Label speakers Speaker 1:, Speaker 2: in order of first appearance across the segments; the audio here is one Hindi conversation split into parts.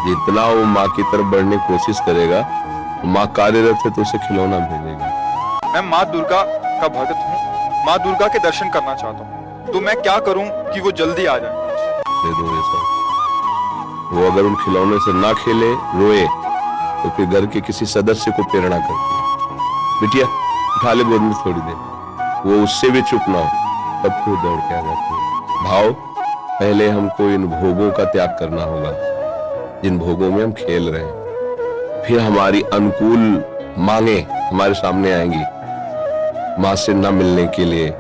Speaker 1: जितना वो माँ की तरफ बढ़ने की कोशिश करेगा, माँ कार्यरत है तो उसे खिलौना भेजेगा।
Speaker 2: मैं माँ दुर्गा का भक्त हूँ, माँ दुर्गा के दर्शन करना चाहता हूँ, तो मैं क्या करूँ कि वो जल्दी आ जाए?
Speaker 1: दे दो ये सब। वो अगर उन खिलौने से ना खेले, रोए, तो फिर घर के किसी सदस्य को प्रेरणा करती है, बिटिया उठा ले गोद में थोड़ी देर। वो उससे भी चुप ना हो, तब फिर दौड़ के आ जाती है। भाव, पहले हमको इन भोगों का त्याग करना होगा जिन भोगों में हम खेल रहे हैं। फिर हमारी अनुकूल मांगे हमारे सामने आएंगी, मां से न मिलने के लिए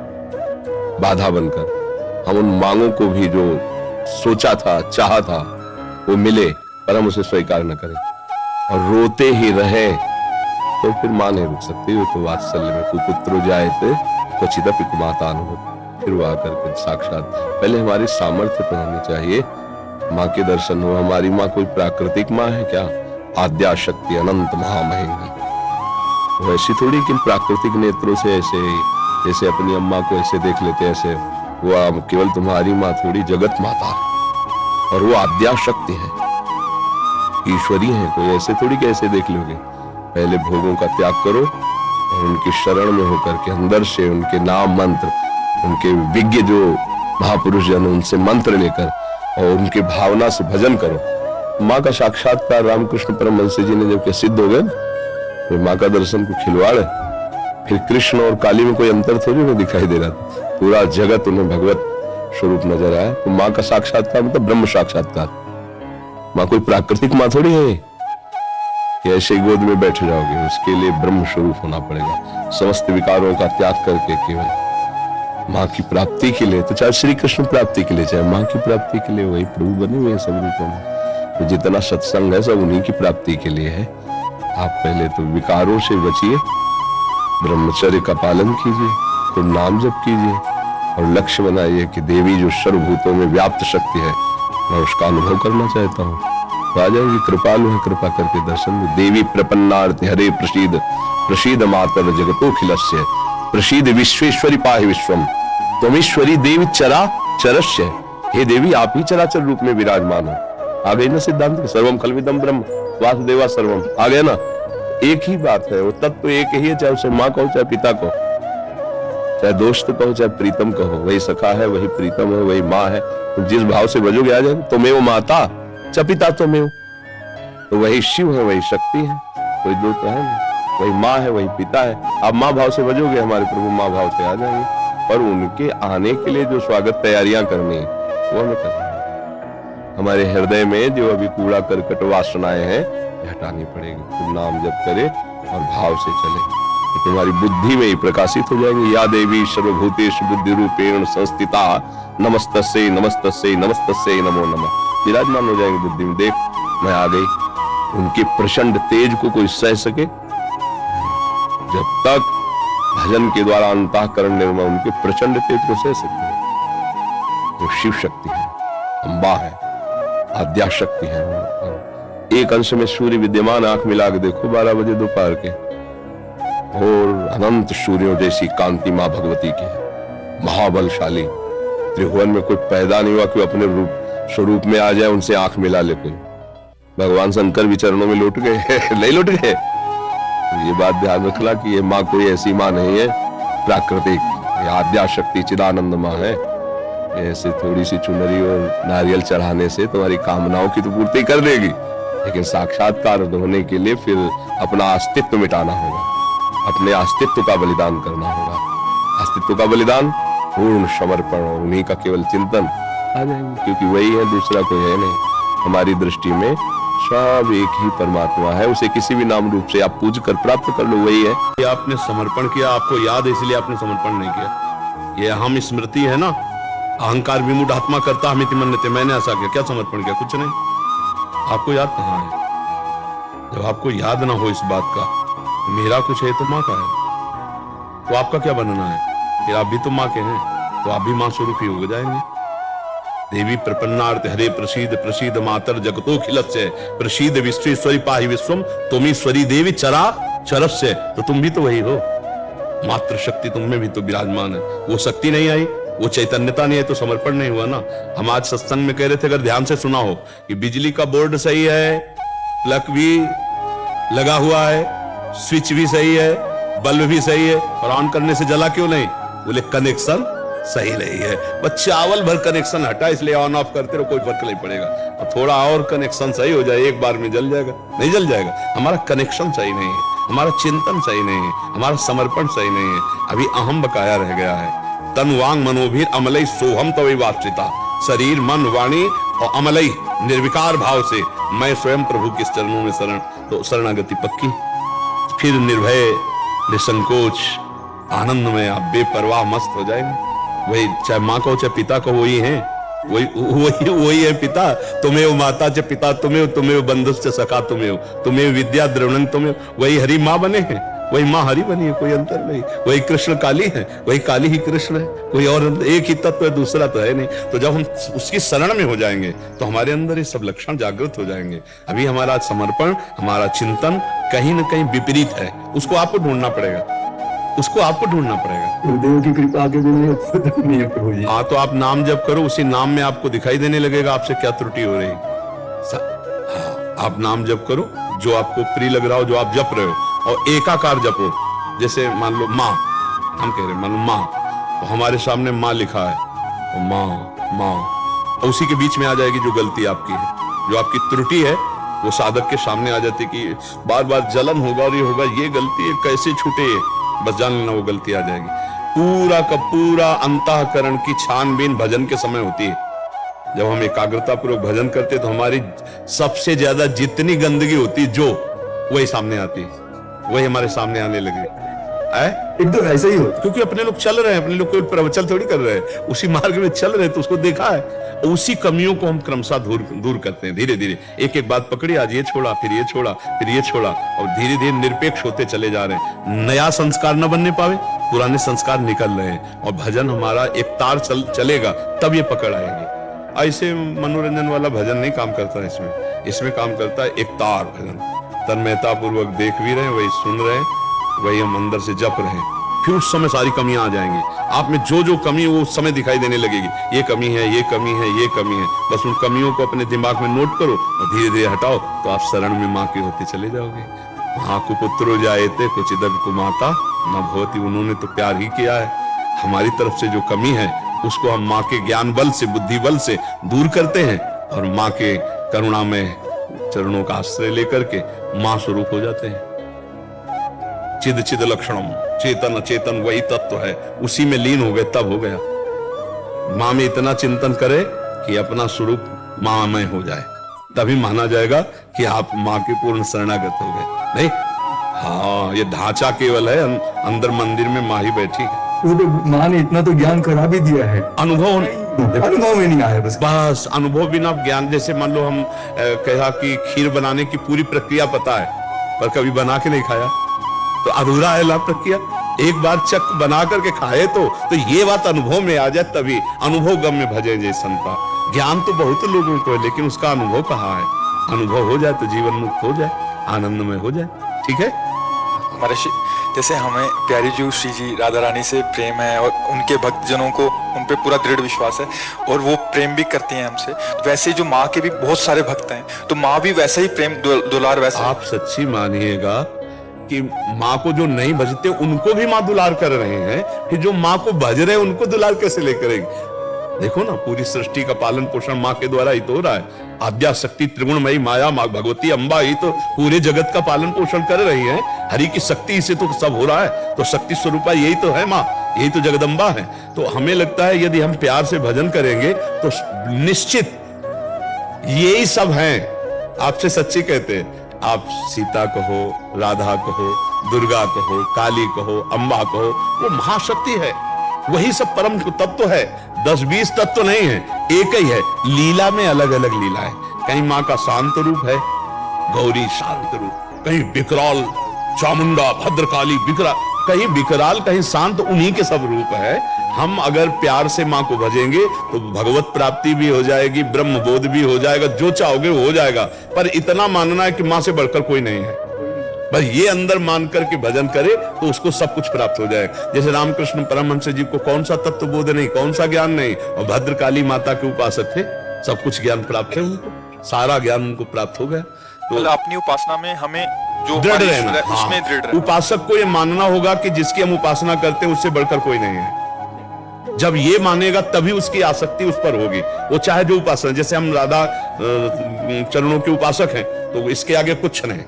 Speaker 1: बाधा बनकर। हम उन मांगों को भी जो सोचा था, चाहा था, वो मिले, पर हम उसे स्वीकार न करें और रोते ही रहे, तो फिर मां नहीं रुक सकती। वो तो वात्सल्य में कुपुत्र जाए थे क्वचित पितुमाता अनुभव। फिर वो आकर के साक्षात, पहले हमारी सामर्थ्य तो होनी चाहिए, माँ के दर्शन हो। हमारी माँ कोई प्राकृतिक माँ है क्या? आद्या शक्ति अनंत महामहिमा, वो ऐसी थोड़ी कि प्राकृतिक नेत्रों से ऐसे जैसे अपनी अम्मा को ऐसे देख लेते ऐसे। वो केवल तुम्हारी माँ थोड़ी, जगत माता है और वो आद्या शक्ति है, ईश्वरी है। कोई ऐसे थोड़ी कैसे देख लोगे? पहले भोगों का त्याग करो और उनकी शरण में होकर के अंदर से उनके नाम मंत्र, उनके विज्ञ जो महापुरुष जन, उनसे मंत्र लेकर और उनके भावना से भजन करो। माँ का साक्षात्कार रामकृष्ण परमहंस जी ने जब सिद्ध हो गए, तो माँ का दर्शन को खिलवाड़ है। फिर कृष्ण और काली में कोई अंतर थोड़ी उन्हें दिखाई दे रहा था, पूरा जगत उन्हें भगवत स्वरूप नजर आया। तो माँ का साक्षात्कार मतलब ब्रह्म साक्षात्कार। माँ कोई प्राकृतिक माँ थोड़ी है कि ऐसे गोद में बैठ जाओगे, उसके लिए ब्रह्म स्वरूप होना पड़ेगा। समस्त विकारों का त्याग करके केवल माँ की प्राप्ति के लिए, तो चाहे श्री कृष्ण प्राप्ति के लिए, चाहे माँ की प्राप्ति के लिए, वही प्रभु बने हुए हैं सब रूपों में। तो जितना सत्संग है सब उन्हीं की प्राप्ति के लिए है। आप पहले तो विकारों से बचिए, ब्रह्मचर्य का पालन कीजिए, खूब नाम जप कीजिए और लक्ष्य बनाइए कि देवी जो सर्वभूतों में व्याप्त शक्ति है, मैं उसका अनुभव करना चाहता हूँ। तो आ जाएगी, कृपालु है, कृपा करके दर्शन दो। देवी प्रपन्नार्थ हरे प्रसीद, प्रसीद मातर जगतोखिलस्य, प्रसीद विश्वेश्वरी पाहि विश्वम, त्वमीश्वरी देवी चरा चरस्य। हे देवी, आप ही चराचर रूप में विराजमान हो। आ गई ना सिद्धांत, सर्वम खल्विदम ब्रह्म वासुदेवा सर्वम, आ गया ना। एक ही बात है, वो तत्व एक ही है, चाहे उसे माँ कहो, चाहे पिता कहो, चाहे दोस्त कहो, चाहे प्रीतम कहो। वही सखा है, वही प्रीतम है, वही माँ है। तुम जिस भाव से बजोगे आ जाएगा। तुम्हें वो माता च पिता तुम्हें, तो वही शिव है, वही शक्ति है, कोई दो तो है नहीं। वही माँ है, वही पिता है। आप माँ भाव से बजोगे, हमारे प्रभु माँ भाव से आ जाएंगे। पर उनके आने के लिए जो स्वागत तैयारियां करनी है, वो हमें करनी है। हमारे हृदय में जो अभी कूड़ा करकट वासनाएं हैं, हटानी पड़ेगी। तुम नाम जप करे और भाव से चले, तो तुम्हारी बुद्धि में ही प्रकाशित हो जाएंगे। या देवी सर्वभूतेषु बुद्धि रूपेण संस्थिता, नमस्तस्यै नमस्तस्यै नमस्तस्यै नमो नमः। विराजमान हो जाएंगे बुद्धि में। देख, मैं आ गई। उनके प्रचंड तेज को कोई सह सके? जब तक भजन के द्वारा अंतःकरण निर्मल, उनके प्रचंड तेज को सह सकते हैं। वो शिव शक्ति है, अम्बा है, आद्या शक्ति है। एक अंश में सूर्य विद्यमान, आंख मिला के देखो 12 बजे दोपहर के, और अनंत सूर्यों जैसी कांति मां भगवती की है। महाबलशाली, त्रिभुवन में कोई पैदा नहीं हुआ कि अपने रूप स्वरूप में आ जाए, उनसे आंख मिला ले कोई। भगवान शंकर भी चरणों में लौट गए नहीं लौट गए? ये बात ध्यान रखना कि ये माँ कोई ऐसी माँ नहीं है प्राकृतिक, ये आद्या शक्ति चिदानंद माँ है। ऐसे थोड़ी सी चुनरी और नारियल चढ़ाने से तुम्हारी कामनाओं की तो पूर्ति कर देगी, लेकिन साक्षात्कार होने के लिए फिर अपना अस्तित्व मिटाना होगा, अपने अस्तित्व का बलिदान करना होगा। अस्तित्व का बलिदान, पूर्ण समर्पण और उन्हीं का केवल चिंतन आ जाएंगे, क्योंकि वही है, दूसरा कोई है नहीं। हमारी दृष्टि में सब एक ही परमात्मा है, उसे किसी भी नाम रूप से आप पूज कर प्राप्त कर लो, वही है।
Speaker 3: ये आपने समर्पण किया, आपको याद है इसलिए आपने समर्पण नहीं किया। ये हम स्मृति है ना, अहंकार विमूढ़ आत्मा करता हमिति मन्यते, मैंने ऐसा किया, क्या समर्पण किया? कुछ नहीं। आपको याद कहाँ है? जब आपको याद ना हो इस बात का, मेरा कुछ है तो माँ का है, तो आपका क्या बनना है? फिर आप भी तो माँ के हैं, तो आप भी माँ स्वरूप ही हो जाएंगे। देवी प्रपन्नार्थ हरे प्रसीद, प्रसीद मातर जगतोखिलस्य, प्रसीद विश्वेश्वरी पाहि विश्वम, त्वमीश्वरी देवी चरा चरस्य। तो तुम भी तो वही हो, मात्र शक्ति तुम में भी तो विराजमान है। वो शक्ति नहीं आई, वो चैतन्यता नहीं है तो समर्पण नहीं हुआ ना। हम आज सत्संग में कह रहे थे, अगर ध्यान से सुना हो, कि बिजली का बोर्ड सही है, प्लग भी लगा हुआ है, स्विच भी सही है, बल्ब भी सही है, और ऑन करने से जला क्यों नहीं? बोले कनेक्शन सही नहीं है। बस चावल भर कनेक्शन हटा, इसलिए ऑन ऑफ करते रहो, कोई फर्क नहीं पड़ेगा। और थोड़ा और कनेक्शन सही हो जाए, एक बार में जल जाएगा? नहीं जल जाएगा। हमारा कनेक्शन सही नहीं है, हमारा चिंतन सही नहीं है, हमारा समर्पण सही नहीं है। अभी अहम बकाया रह गया है। तन वांग मनोभीर अमलई सोहम तवै वापसिता। शरीर मन वाणी और अमलई निर्विकार भाव से मैं स्वयं प्रभु के चरणों में शरण, तो शरणागति पक्की। फिर निर्भय, निसंकोच, आनंद में आप बेपरवाह मस्त हो जाएंगे। वही, चाहे माँ को चाहे पिता को, वही है, वही है पिता। तुम्हें वो माता च पिता तुम्हें वो बंधुश्च सखा तुम्हें विद्या द्रवणं तुम्हें। वही हरि माँ बने हैं, वही माँ हरि बनी है, कोई अंतर नहीं। वही कृष्ण काली है, वही काली ही कृष्ण है, कोई और एक ही तत्व है, दूसरा तो है नहीं। तो जब हम उसकी शरण में हो जाएंगे तो हमारे अंदर ये सब लक्षण जागृत हो जाएंगे। अभी हमारा समर्पण, हमारा चिंतन कहीं ना कहीं विपरीत है, उसको आपको ढूंढना पड़ेगा, उसको आपको ढूंढना पड़ेगा।
Speaker 4: देव की कृपा के बिना नहीं है प्रभु जी।
Speaker 3: हाँ, तो आप नाम जप करो, उसी नाम में आपको दिखाई देने लगेगा आपसे क्या त्रुटि हो रही। हाँ, आप नाम जप करो, जो आपको प्रिय लग रहा हो, जो आप जप रहे हो, और एकाकार जपो। जैसे मान लो माँ, हम कह रहे हैं मान लो माँ, तो हमारे सामने माँ लिखा है, तो माँ, और उसी के बीच में आ जाएगी जो गलती आपकी है, जो आपकी त्रुटि है, वो साधक के सामने आ जाती कि बार बार जलन होगा और ये होगा, ये गलती है, कैसे छूटे, बस जान लेना वो गलती आ जाएगी। पूरा का पूरा अंतःकरण की छानबीन भजन के समय होती है। जब हम एकाग्रता पूर्वक भजन करते तो हमारी सबसे ज्यादा जितनी गंदगी होती जो, वही सामने आती है, वही हमारे सामने आने लगे।
Speaker 4: एकदम ऐसे ही हो,
Speaker 3: क्योंकि अपने लोग चल रहे हैं, अपने लोग कोई प्रवचन थोड़ी कर रहे हैं, उसी मार्ग में चल रहे हैं, तो उसको देखा है। उसी कमियों को हम क्रमशः दूर करते हैं, धीरे धीरे एक एक बात पकड़ी, आज ये छोड़ा, फिर ये छोड़ा, फिर ये छोड़ा, और धीरे धीरे निरपेक्ष होते चले जा रहे हैं। नया संस्कार न बनने पावे, पुराने संस्कार निकल रहे हैं, और भजन हमारा एक तार चलेगा, तब ये पकड़ आएगी। ऐसे मनोरंजन वाला भजन नहीं काम करता है, इसमें काम करता है एक तार भजन। तन्मयता पूर्वक देख भी रहे हैं, वही सुन रहे हैं, वही हम अंदर से जप रहे हैं। फिर उस समय सारी कमियां आ जाएंगी आप में, जो कमी है वो उस समय दिखाई देने लगेगी। ये कमी है, ये कमी है, ये कमी है। बस उन कमियों को अपने दिमाग में नोट करो और धीरे धीरे हटाओ, तो आप शरण में माँ के होते चले जाओगे। माँ को पुत्रो जायते कुछ इधर को माता न भवती, उन्होंने तो प्यार ही किया है। हमारी तरफ से जो कमी है उसको हम माँ के ज्ञान बल से, बुद्धि बल से दूर करते हैं, और माँ के करुणा में चरणों का आश्रय लेकर के माँ स्वरूप हो जाते हैं। चिद चिद लक्षणम, चेतन अचेतन वही तत्व है, उसी में लीन हो गए, तब हो गया। माँ में इतना चिंतन करे कि अपना स्वरूप माँ में हो जाए, तभी माना जाएगा कि आप माँ के पूर्ण शरणागत हो गए। नहीं, हाँ, ये ढांचा केवल है, अंदर मंदिर में माँ ही बैठी है।
Speaker 4: वो तो माँ ने इतना तो ज्ञान करा भी दिया है,
Speaker 3: अनुभव
Speaker 4: में नहीं आया
Speaker 3: बस अनुभव बिना ज्ञान। जैसे मान लो हम कहा कि खीर बनाने की पूरी प्रक्रिया पता है, पर कभी बना के नहीं खाया, तो अधूरा है ला प्रक्रिया। एक बार चक बना करके खाए तो ये बात अनुभव में आ जाए, तभी अनुभव गम में भजे जय संता। ज्ञान तो बहुत लोगों को है, लेकिन उसका अनुभव कहाँ है? अनुभव हो जाए तो जीवन मुक्त हो जाए, आनंद में हो जाए। ठीक है
Speaker 2: महर्षि, जैसे हमें प्यारी जी श्री जी राधा रानी से प्रेम है, और उनके भक्तजनों को उन पे पूरा दृढ़ विश्वास है, और वो प्रेम भी करती हैं हमसे, वैसे जो माँ के भी बहुत सारे भक्त हैं, तो माँ भी वैसे ही प्रेम दुलार वैसे।
Speaker 3: आप सच्ची मानिएगा कि माँ को जो नहीं भजते उनको भी माँ दुलार कर रहे हैं, फिर जो माँ को भज रहे हैं उनको दुलार कैसे ले करेंगे? देखो ना, पूरी सृष्टि का पालन पोषण माँ के द्वारा ही तो हो रहा है। आद्या शक्ति त्रिगुणमयी माया माँ भगवती अम्बा ही तो पूरे जगत का पालन पोषण कर रही है। हरि की शक्ति से तो सब हो रहा है, तो शक्ति स्वरूपा यही तो है माँ, यही तो जगदम्बा है। तो हमें लगता है यदि हम प्यार से भजन करेंगे तो निश्चित यही सब हैं। आपसे सच्ची कहते हैं, आप सीता कहो, राधा कहो, दुर्गा कहो, काली कहो, अम्बा कहो, वो महाशक्ति है, वही सब परम तत्व है। 10-20 तत्व नहीं है, एक ही है। लीला में अलग अलग लीला है। कहीं माँ का शांत रूप है, गौरी शांत रूप, कहीं विकराल चामुंडा भद्रकाली कहीं विकराल कहीं शांत, उन्हीं के सब रूप है। हम अगर प्यार से माँ को भजेंगे तो भगवत प्राप्ति भी हो जाएगी, ब्रह्म बोध भी हो जाएगा, जो चाहोगे वो हो जाएगा। पर इतना मानना है कि माँ से बढ़कर कोई नहीं है, बस ये अंदर मान करके भजन करे तो उसको सब कुछ प्राप्त हो जाए। जैसे रामकृष्ण परमहंस जी को कौन सा तत्व बोध नहीं, कौन सा ज्ञान नहीं, और भद्रकाली माता के उपासक थे, सब कुछ ज्ञान प्राप्त है उनको, सारा ज्ञान उनको प्राप्त हो गया। तो
Speaker 2: मतलब अपनी उपासना में हमें जो
Speaker 3: दृढ़
Speaker 2: हमारी
Speaker 3: रहना,
Speaker 2: उसमें
Speaker 3: हाँ।
Speaker 2: दृढ़ रहना।
Speaker 3: उपासक को ये मानना होगा कि जिसकी हम उपासना करते हैं उससे बढ़कर कोई नहीं है। जब ये मानेगा तभी उसकी आसक्ति उस पर होगी। वो चाहे जो उपासना, जैसे हम राधा चरणों के उपासक हैं तो इसके आगे कुछ नहीं,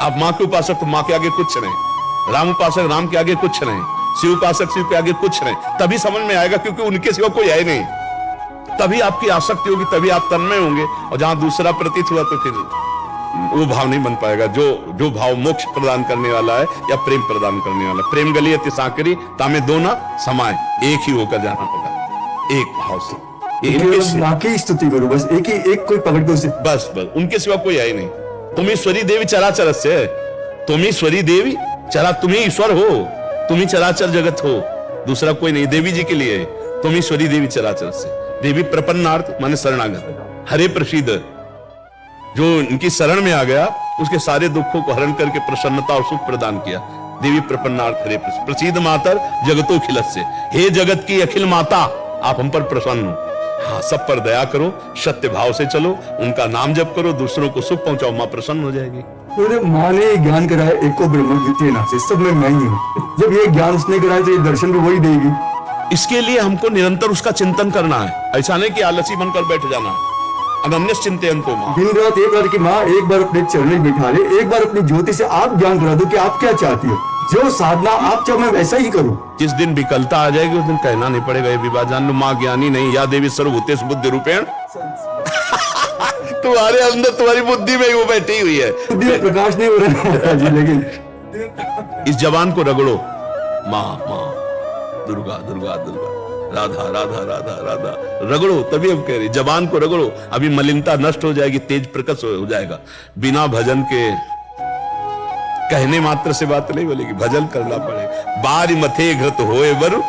Speaker 3: आप माँ के उपासक तो माँ के आगे कुछ नहीं, राम उपासक राम के आगे कुछ नहीं, शिव उपासक शिव के आगे कुछ नहीं, तभी समझ में आएगा, क्योंकि उनके सिवा कोई है नहीं। तभी आपकी आसक्ति होगी, तभी आप तन्मय होंगे, और जहां दूसरा प्रतीत हुआ तो फिर वो भाव नहीं बन पाएगा, जो भाव मोक्ष प्रदान करने वाला है या प्रेम प्रदान करने वाला। प्रेम गली अति सांकरी तामे दो ना समाए, एक ही होकर जाना होगा, एक भाव से। ये इनके
Speaker 4: केवल माँ की स्तुति करो, बस एक कोई पकड़ के उसे,
Speaker 3: बस उनके सिवा कोई है ही नहीं। तुम ईश्वरी देवी चराचर से, तुम ईश्वरी देवी चरा, तुम ही ईश्वर हो, तुम ही चराचर जगत हो, दूसरा कोई नहीं। देवी जी के लिए तुम ईश्वरी देवी चराचर से। देवी प्रपन्नार्थ माने शरणागत, हरे प्रसीद, जो इनकी शरण में आ गया उसके सारे दुखों को हरण करके प्रसन्नता और सुख प्रदान किया। देवी प्रपन्नार्थ हरे प्रसीद मातर जगतो खिलत से, हे जगत की अखिल माता आप हम पर प्रसन्न हो, हाँ सब पर दया करो, सत्य भाव से चलो, उनका नाम जप करो, दूसरों को सुख पहुंचाओ, मां प्रसन्न हो जाएगी।
Speaker 4: तो माँ ने ज्ञान कराया एको ब्रह्म द्वितीय नास्ति, सब में मैं ही हूँ। जब ये ज्ञान उसने कराया तो ये दर्शन भी वही देगी।
Speaker 3: इसके लिए हमको निरंतर उसका चिंतन करना है, ऐसा नहीं कि आलसी बनकर बैठ जाना है। अनन्य चिंतन मां,
Speaker 4: दिन रात एक बार की माँ एक बार अपने चरण में बिठा ले, एक बार अपनी ज्योति से आप ज्ञान करा दो कि आप क्या चाहती हो, जो साधना आप चाहो मैं वैसा ही करूं।
Speaker 3: जिस दिन विकलता आ जाएगी उस दिन कहना नहीं पड़ेगा ये विवाह जान लो, माँ ज्ञानी नहीं, या देवी सर्वभूतेषु बुद्धि रूपेण तुम्हारे अंदर तुम्हारी बुद्धि में वो बैठी हुई है।
Speaker 4: बुद्धि में प्रकाश नहीं हो रहा जी, लेकिन
Speaker 3: इस जवान को रगड़ो, माँ माँ दुर्गा दुर्गा दुर्गा, राधा राधा राधा राधा, रगड़ो, तभी हम कह रहे जबान को रगड़ो, अभी मलिनता नष्ट हो जाएगी, तेज प्रकट हो जाएगा। बिना भजन के कहने मात्र से बात नहीं बोलेगी, भजन करना पड़ेगा। बारी मथे घृत होए वर